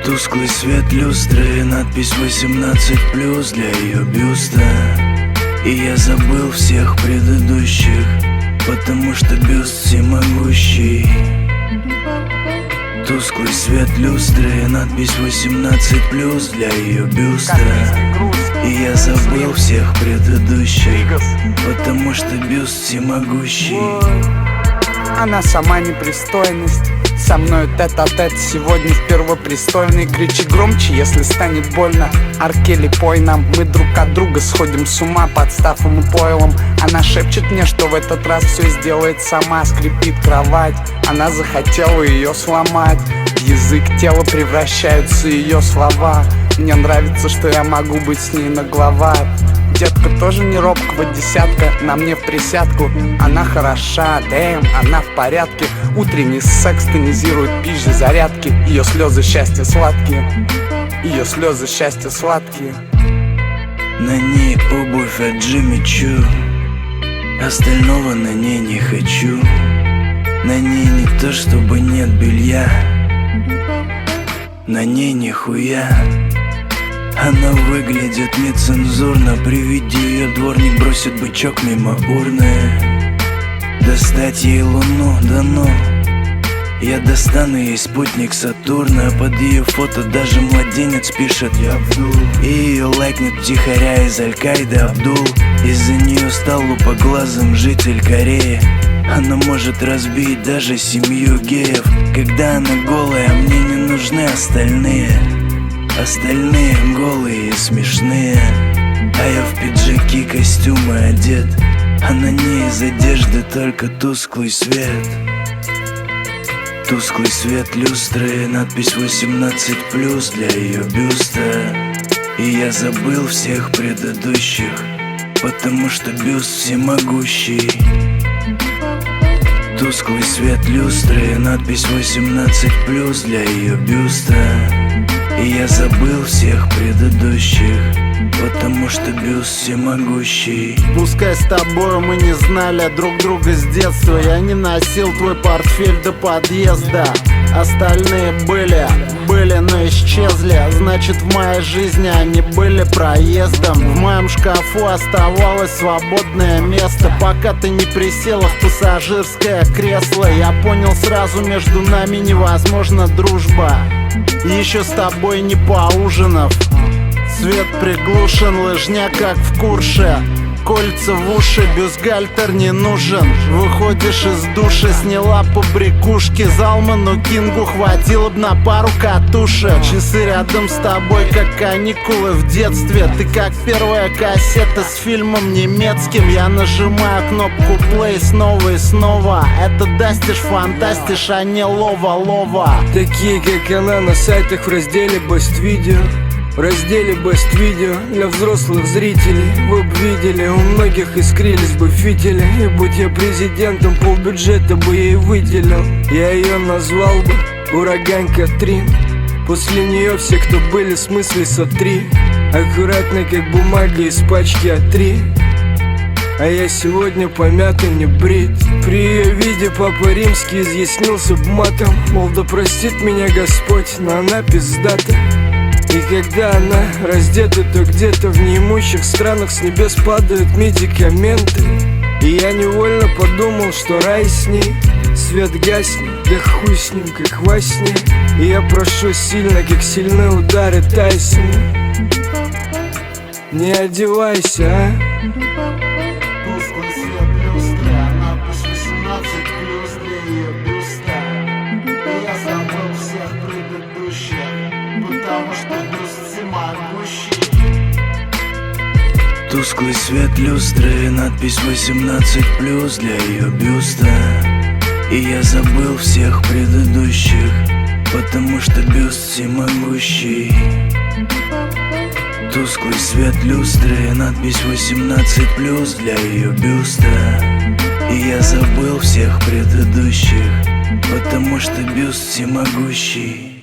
Тусклый свет люстры, надпись 18+ для ее бюста. И я забыл всех предыдущих, потому что бюст всемогущий. Тусклый свет люстры, надпись 18+ для ее бюста. И я забыл всех предыдущих, потому что бюст всемогущий. Она сама непристойность, со мной тет-а-тет сегодня в первопрестольной. Кричи громче, если станет больно. Аркели, пой нам, мы друг от друга сходим с ума, подстав ему пойлом. Она шепчет мне, что в этот раз все сделает сама. Скрипит кровать, она захотела ее сломать. В язык тела превращаются ее слова. Мне нравится, что я могу быть с ней нагловат. Детка тоже не робкого десятка, на мне в присядку. Она хороша, дэм, она в порядке. Утренний секс тонизирует пищи зарядки. Ее слезы счастья сладкие, ее слезы счастья сладкие. На ней обувь от Джимми Чу, остального на ней не хочу. На ней не то чтобы нет белья, на ней нихуя. Она выглядит нецензурно, при виде ее дворник бросит бычок мимо урны. Достать ей луну, да ну. Я достану ей спутник Сатурна. Под ее фото даже младенец пишет «Я Абдул». И ее лайкнет втихаря из Аль-Каиды Абдул. Из-за нее стал лупоглазым житель Кореи. Она может разбить даже семью геев. Когда она голая, мне не нужны остальные. Остальные голые и смешные. А я в пиджаки, костюмы одет, а на ней из одежды только тусклый свет. Тусклый свет люстры, надпись 18+ для ее бюста. И я забыл всех предыдущих, потому что бюст всемогущий. Тусклый свет люстры, надпись 18+ для ее бюста. И я забыл всех предыдущих, потому что бюст всемогущий. Пускай с тобою мы не знали друг друга с детства. Я не носил твой портфель до подъезда. Остальные были, но исчезли. Значит, в моей жизни они были проездом. В моем шкафу оставалось свободное место, пока ты не присела в пассажирское кресло. Я понял сразу, между нами невозможна дружба. Еще с тобой не поужинав. Свет приглушен, лыжня как в Курше. Кольца в уши, бюстгальтер не нужен. Выходишь из душа, сняла побрякушки. Залману Кингу хватило б на пару катушек. Часы рядом с тобой, как каникулы в детстве. Ты как первая кассета с фильмом немецким. Я нажимаю кнопку play снова и снова. Это дастиш, фантастиш, а не лова-лова. Такие как она на сайтах в разделе Best Video. В разделе Best Video для взрослых зрителей. Вы б видели, у многих искрились бы фитили. И будь я президентом, полбюджета бы ей выделил. Я ее назвал бы Ураган Катрин. После нее все, кто были, в смысле сотри. Аккуратно, как бумага из пачки А3. А я сегодня помятый, не брит. При ее виде Папа Римский изъяснился б матом. Мол, да простит меня Господь, но она пиздата. И когда она раздета, то где-то в неимущих странах с небес падают медикаменты. И я невольно подумал, что рай с ней. Свет гаснет, да хуй с ним, как во сне. И я прошу сильно, как сильные удары Тайсона. Не одевайся, а? Тусклый свет люстры, надпись 18+ для ее бюста. И я забыл всех предыдущих, потому что бюст всемогущий. Тусклый свет люстры, надпись 18+ для ее бюста. И я забыл всех предыдущих, потому что бюст всемогущий. Тусклый свет люстры, надпись 18+ для ее бюста. И я забыл всех предыдущих, потому что бюст всемогущий.